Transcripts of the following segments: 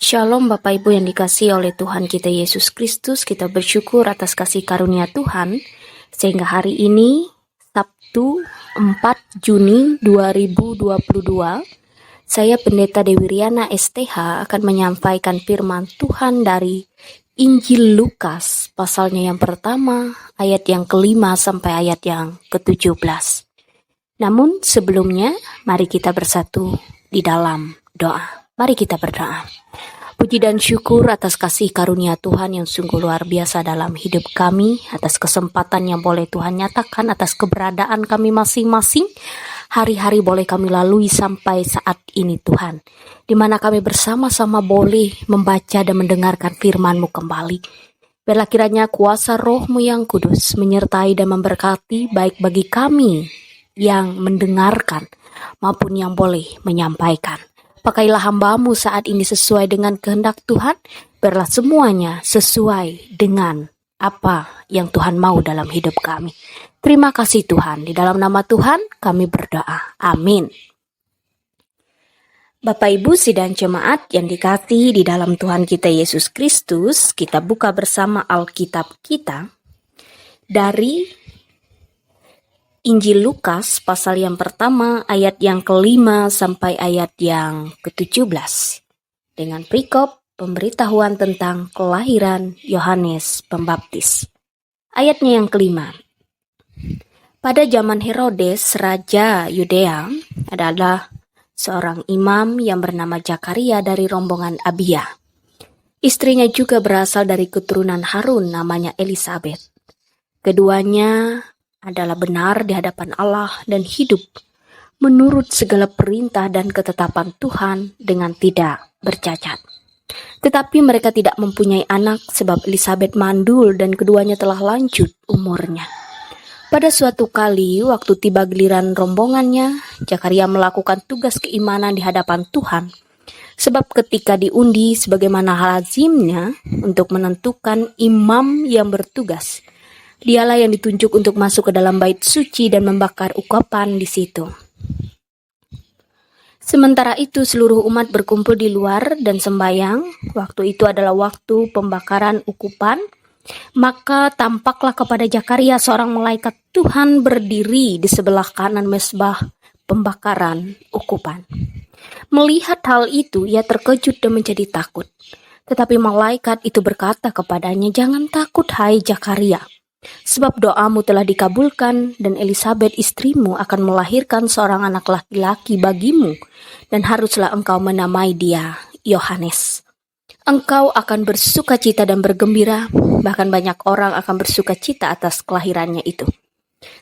Shalom Bapak Ibu yang dikasihi oleh Tuhan kita Yesus Kristus. Kita bersyukur atas kasih karunia Tuhan sehingga hari ini Sabtu 4 Juni 2022 saya Pendeta Dewi Riana STH akan menyampaikan firman Tuhan dari Injil Lukas pasalnya yang pertama ayat yang kelima sampai ayat yang ke-17. Namun sebelumnya mari kita bersatu di dalam doa. Mari kita berdoa. Puji dan syukur atas kasih karunia Tuhan yang sungguh luar biasa dalam hidup kami, atas kesempatan yang boleh Tuhan nyatakan, atas keberadaan kami masing-masing. Hari-hari boleh kami lalui sampai saat ini Tuhan, di mana kami bersama-sama boleh membaca dan mendengarkan firman-Mu kembali. Biarlah kiranya kuasa Roh-Mu yang kudus menyertai dan memberkati baik bagi kami yang mendengarkan maupun yang boleh menyampaikan. Pakailah hamba-Mu saat ini sesuai dengan kehendak Tuhan, biarlah semuanya sesuai dengan apa yang Tuhan mau dalam hidup kami. Terima kasih Tuhan, di dalam nama Tuhan kami berdoa. Amin. Bapak Ibu sidang jemaat yang dikasihi di dalam Tuhan kita Yesus Kristus, kita buka bersama Alkitab kita dari Injil Lukas pasal yang pertama ayat yang kelima sampai ayat yang ke-17 dengan perikop pemberitahuan tentang kelahiran Yohanes Pembaptis. Ayatnya yang kelima. Pada zaman Herodes, Raja Yudea, adalah seorang imam yang bernama Zakaria dari rombongan Abia. Istrinya juga berasal dari keturunan Harun, namanya Elisabet. Keduanya adalah benar di hadapan Allah dan hidup menurut segala perintah dan ketetapan Tuhan dengan tidak bercacat. Tetapi mereka tidak mempunyai anak sebab Elisabet mandul dan keduanya telah lanjut umurnya. Pada suatu kali waktu tiba giliran rombongannya, Zakaria melakukan tugas keimanan di hadapan Tuhan. Sebab ketika diundi sebagaimana lazimnya untuk menentukan imam yang bertugas, dialah yang ditunjuk untuk masuk ke dalam bait suci dan membakar ukapan di situ. Sementara itu seluruh umat berkumpul di luar dan sembahyang. Waktu itu adalah waktu pembakaran ukupan. Maka tampaklah kepada Zakaria seorang malaikat Tuhan berdiri di sebelah kanan mezbah pembakaran ukupan. Melihat hal itu, ia terkejut dan menjadi takut. Tetapi malaikat itu berkata kepadanya, "Jangan takut, hai Zakaria. Sebab doamu telah dikabulkan dan Elisabet istrimu akan melahirkan seorang anak laki-laki bagimu dan haruslah engkau menamai dia Yohanes. Engkau akan bersukacita dan bergembira, bahkan banyak orang akan bersukacita atas kelahirannya itu.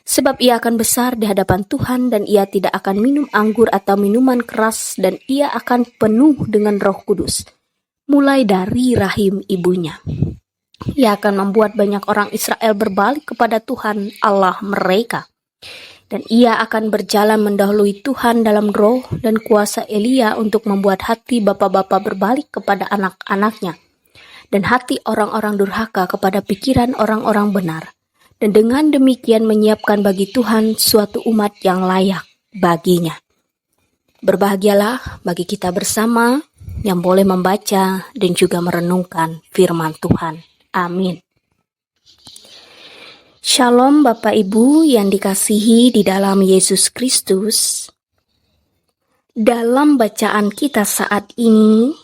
Sebab ia akan besar di hadapan Tuhan dan ia tidak akan minum anggur atau minuman keras dan ia akan penuh dengan Roh Kudus, mulai dari rahim ibunya. Ia akan membuat banyak orang Israel berbalik kepada Tuhan Allah mereka. Dan ia akan berjalan mendahului Tuhan dalam roh dan kuasa Elia untuk membuat hati bapa-bapa berbalik kepada anak-anaknya. Dan hati orang-orang durhaka kepada pikiran orang-orang benar. Dan dengan demikian menyiapkan bagi Tuhan suatu umat yang layak baginya." Berbahagialah bagi kita bersama yang boleh membaca dan juga merenungkan firman Tuhan. Amin. Shalom Bapak Ibu yang dikasihi di dalam Yesus Kristus. Dalam bacaan kita saat ini,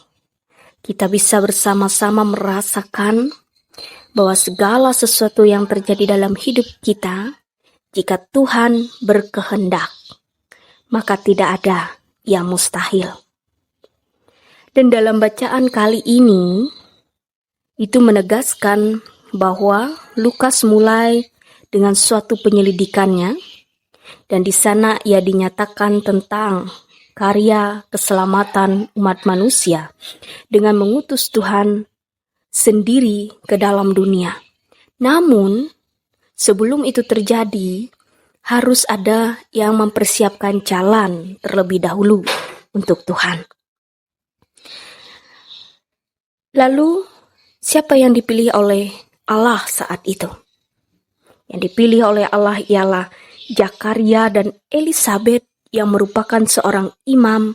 kita bisa bersama-sama merasakan bahwa segala sesuatu yang terjadi dalam hidup kita, jika Tuhan berkehendak, maka tidak ada yang mustahil. Dan dalam bacaan kali ini, itu menegaskan bahwa Lukas mulai dengan suatu penyelidikannya, dan di sana ia dinyatakan tentang karya keselamatan umat manusia dengan mengutus Tuhan sendiri ke dalam dunia. Namun, sebelum itu terjadi, harus ada yang mempersiapkan jalan terlebih dahulu untuk Tuhan. Lalu, siapa yang dipilih oleh Allah saat itu? Yang dipilih oleh Allah ialah Zakaria dan Elisabet yang merupakan seorang imam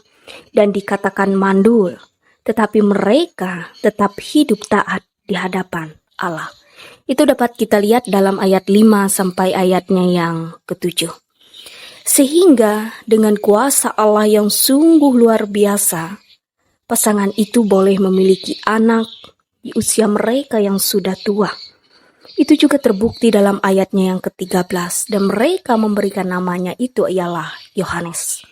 dan dikatakan mandul. tetapi mereka tetap hidup taat di hadapan Allah. Itu dapat kita lihat dalam ayat 5 sampai ayatnya yang ke-7. Sehingga dengan kuasa Allah yang sungguh luar biasa, pasangan itu boleh memiliki anak di usia mereka yang sudah tua. Itu juga terbukti dalam ayatnya yang ke-13, dan mereka memberikan namanya itu ialah Yohanes.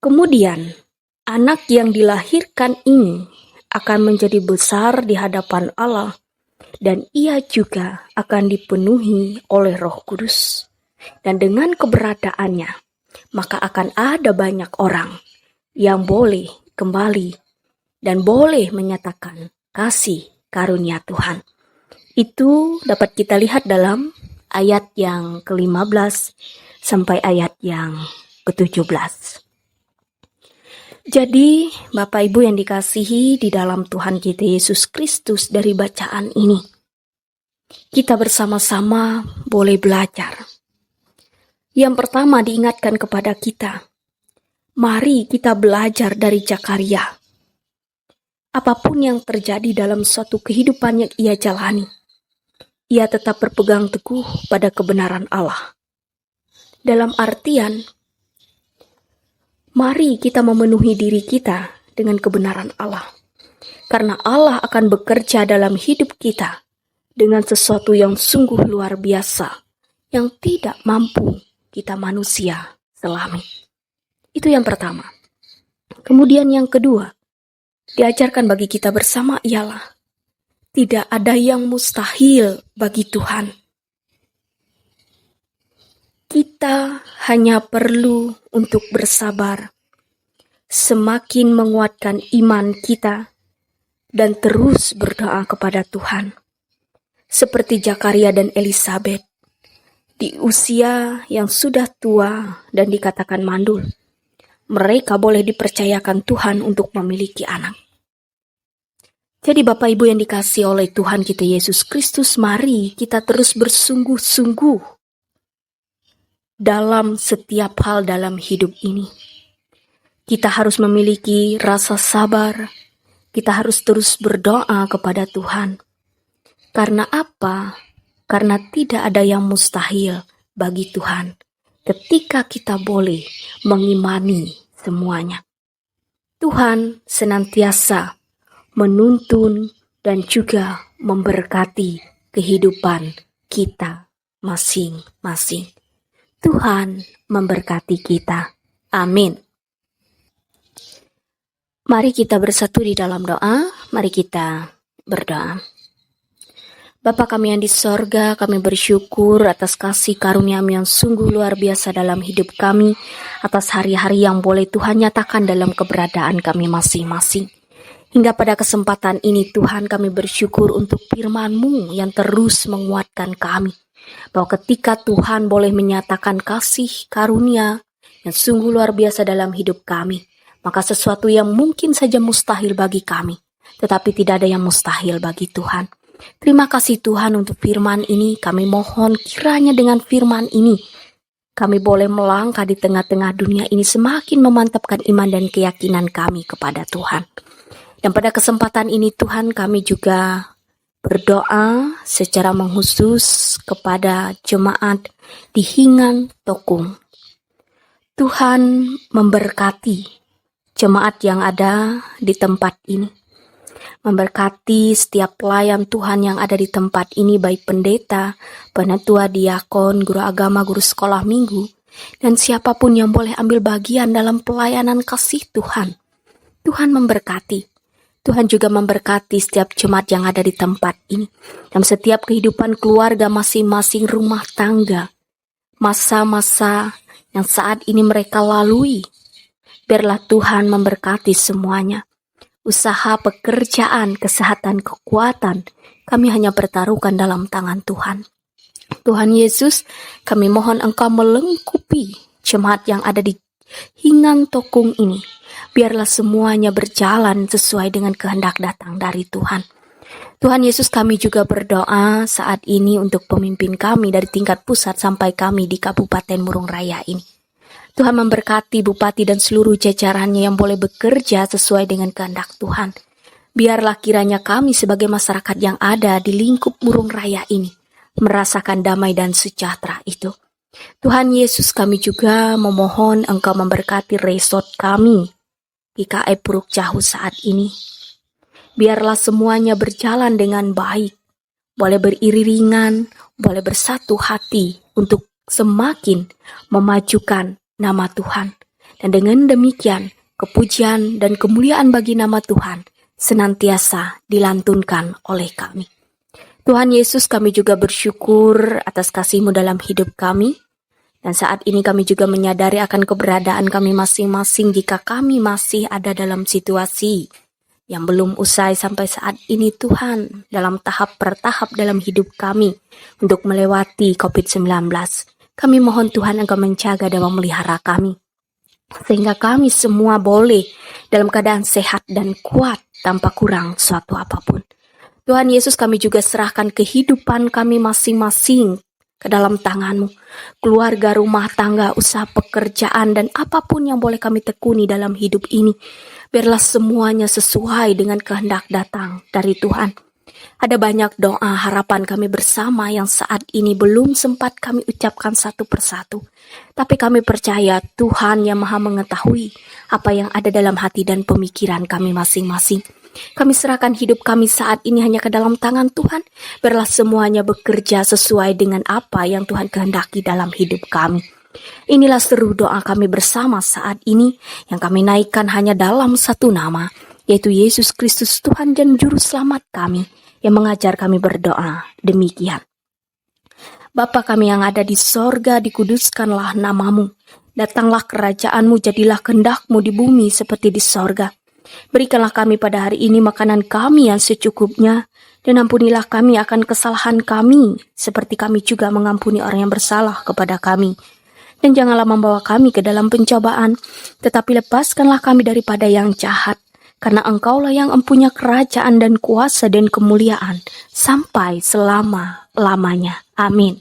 Kemudian, anak yang dilahirkan ini akan menjadi besar di hadapan Allah, dan ia juga akan dipenuhi oleh Roh Kudus. Dan dengan keberadaannya, maka akan ada banyak orang yang boleh kembali dan boleh menyatakan kasih karunia Tuhan. Itu dapat kita lihat dalam ayat yang ke-15 sampai ayat yang ke-17. Jadi, Bapak Ibu yang dikasihi di dalam Tuhan kita Yesus Kristus, dari bacaan ini, kita bersama-sama boleh belajar. Yang pertama diingatkan kepada kita, mari kita belajar dari Zakaria. Apapun yang terjadi dalam suatu kehidupan yang ia jalani, ia tetap berpegang teguh pada kebenaran Allah. Dalam artian, mari kita memenuhi diri kita dengan kebenaran Allah. Karena Allah akan bekerja dalam hidup kita dengan sesuatu yang sungguh luar biasa, yang tidak mampu kita manusia selami. Itu yang pertama. Kemudian yang kedua, diajarkan bagi kita bersama ialah, tidak ada yang mustahil bagi Tuhan. Kita hanya perlu untuk bersabar, semakin menguatkan iman kita, dan terus berdoa kepada Tuhan. Seperti Zakaria dan Elisabet, di usia yang sudah tua dan dikatakan mandul, mereka boleh dipercayakan Tuhan untuk memiliki anak. Jadi Bapak Ibu yang dikasihi oleh Tuhan kita Yesus Kristus, mari kita terus bersungguh-sungguh dalam setiap hal dalam hidup ini. Kita harus memiliki rasa sabar, kita harus terus berdoa kepada Tuhan. Karena apa? Karena tidak ada yang mustahil bagi Tuhan ketika kita boleh mengimani semuanya. Tuhan senantiasa menuntun dan juga memberkati kehidupan kita masing-masing. Tuhan memberkati kita. Amin. Mari kita bersatu di dalam doa. Mari kita berdoa. Bapa kami yang di sorga, kami bersyukur atas kasih karunia-Mu yang sungguh luar biasa dalam hidup kami, atas hari-hari yang boleh Tuhan nyatakan dalam keberadaan kami masing-masing. Hingga pada kesempatan ini Tuhan, kami bersyukur untuk firman-Mu yang terus menguatkan kami, bahwa ketika Tuhan boleh menyatakan kasih karunia yang sungguh luar biasa dalam hidup kami, maka sesuatu yang mungkin saja mustahil bagi kami, tetapi tidak ada yang mustahil bagi Tuhan. Terima kasih Tuhan untuk firman ini. Kami mohon kiranya dengan firman ini kami boleh melangkah di tengah-tengah dunia ini semakin memantapkan iman dan keyakinan kami kepada Tuhan. Dan pada kesempatan ini Tuhan, kami juga berdoa secara mengkhusus kepada jemaat di Hingan Tokung. Tuhan memberkati jemaat yang ada di tempat ini. Memberkati setiap pelayan Tuhan yang ada di tempat ini, baik pendeta, penatua, diakon, guru agama, guru sekolah minggu, dan siapapun yang boleh ambil bagian dalam pelayanan kasih Tuhan. Tuhan memberkati. Tuhan juga memberkati setiap jemaat yang ada di tempat ini, dalam setiap kehidupan keluarga masing-masing, rumah tangga, masa-masa yang saat ini mereka lalui. Biarlah Tuhan memberkati semuanya. Usaha, pekerjaan, kesehatan, kekuatan, kami hanya bertaruhkan dalam tangan Tuhan. Tuhan Yesus, kami mohon Engkau melengkapi jemaat yang ada di Hingan Tokung ini. Biarlah semuanya berjalan sesuai dengan kehendak datang dari Tuhan. Tuhan Yesus, kami juga berdoa saat ini untuk pemimpin kami dari tingkat pusat sampai kami di Kabupaten Murung Raya ini. Tuhan memberkati bupati dan seluruh jajarannya yang boleh bekerja sesuai dengan kehendak Tuhan. Biarlah kiranya kami sebagai masyarakat yang ada di lingkup Murung Raya ini merasakan damai dan sejahtera itu. Tuhan Yesus, kami juga memohon Engkau memberkati resort kami GKI Puruk Jahu saat ini. Biarlah semuanya berjalan dengan baik, boleh beriringan, boleh bersatu hati untuk semakin memajukan nama Tuhan. Dan dengan demikian, kepujian dan kemuliaan bagi nama Tuhan senantiasa dilantunkan oleh kami. Tuhan Yesus, kami juga bersyukur atas kasih-Mu dalam hidup kami. Dan saat ini kami juga menyadari akan keberadaan kami masing-masing jika kami masih ada dalam situasi yang belum usai sampai saat ini Tuhan, dalam tahap per tahap dalam hidup kami untuk melewati COVID-19. Kami mohon Tuhan Engkau menjaga dan memelihara kami, sehingga kami semua boleh dalam keadaan sehat dan kuat tanpa kurang suatu apapun. Tuhan Yesus, kami juga serahkan kehidupan kami masing-masing ke dalam tangan-Mu. Keluarga, rumah tangga, usaha pekerjaan, dan apapun yang boleh kami tekuni dalam hidup ini, biarlah semuanya sesuai dengan kehendak datang dari Tuhan. Ada banyak doa harapan kami bersama yang saat ini belum sempat kami ucapkan satu persatu. Tapi kami percaya Tuhan yang Maha mengetahui apa yang ada dalam hati dan pemikiran kami masing-masing. Kami serahkan hidup kami saat ini hanya ke dalam tangan Tuhan. Biarlah semuanya bekerja sesuai dengan apa yang Tuhan kehendaki dalam hidup kami. Inilah seru doa kami bersama saat ini yang kami naikkan hanya dalam satu nama, yaitu Yesus Kristus Tuhan dan Juru Selamat kami yang mengajar kami berdoa demikian. Bapa kami yang ada di sorga, dikuduskanlah nama-Mu. Datanglah kerajaan-Mu, jadilah kehendak-Mu di bumi seperti di sorga. Berikanlah kami pada hari ini makanan kami yang secukupnya, dan ampunilah kami akan kesalahan kami, seperti kami juga mengampuni orang yang bersalah kepada kami. Dan janganlah membawa kami ke dalam pencobaan, tetapi lepaskanlah kami daripada yang jahat, karena Engkaulah yang empunya kerajaan dan kuasa dan kemuliaan, sampai selama-lamanya. Amin.